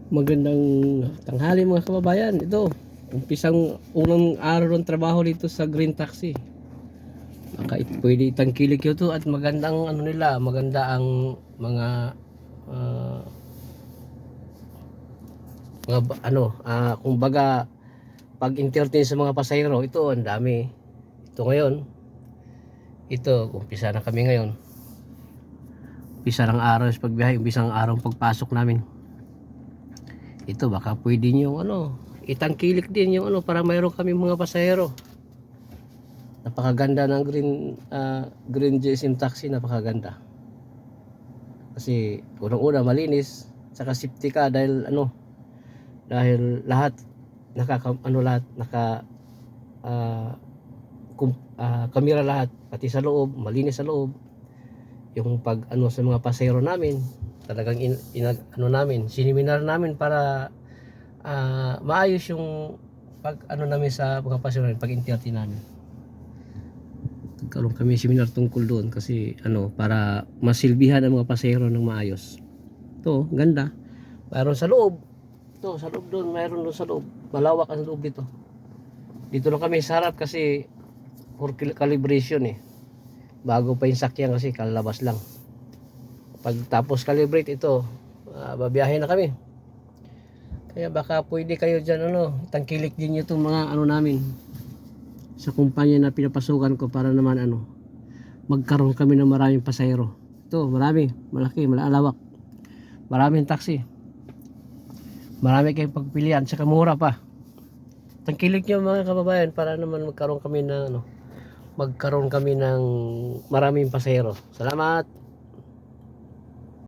Magandang tanghali mga kababayan. Ito, umpisang unang araw ng trabaho dito sa Green Taxi. Pwede itangkilik yun to at magandang ano nila, maganda ang mga ah, kumbaga pag-entertain sa mga pasahero. Ito, ang dami. Ito ngayon, ito, umpisa na kami ngayon. Umpisa ng araw sa pagbiyahe, umpisa ng araw pagpasok namin. Ito baka pwede nyo itangkilik din yung para mayroon kami mga pasahero. Napakaganda ng Green GSM Taxi, napakaganda. Kasi unang-una malinis, saka safety ka dahil lahat ah, kamera lahat, pati sa loob, malinis sa loob. Yung sa mga pasahero namin, talagang namin, siniminar namin para maayos yung namin sa mga pasahero, pag-entertain namin. Nagkaroon kami seminar tungkol doon kasi para masilbihan ang mga pasahero ng maayos. Ito, ganda. Mayroon sa loob. Ito, sa loob doon, mayroon doon sa loob. Malawak ang loob dito. Dito lang kami sa harap kasi for calibration bago pa yung sakyan kasi kalabas lang. Pagtapos calibrate ito, babiyahe na kami. Kaya baka pwede kayo dyan tangkilik din nyo itong mga namin sa kumpanya na pinapasukan ko para naman magkaroon kami ng maraming pasahero. Ito, marami, malaki, malalawak. Maraming taxi. Marami kayong pagpilian, saka mura pa. Tangkilik nyo mga kababayan para naman magkaroon kami ng maraming pasahero. Salamat.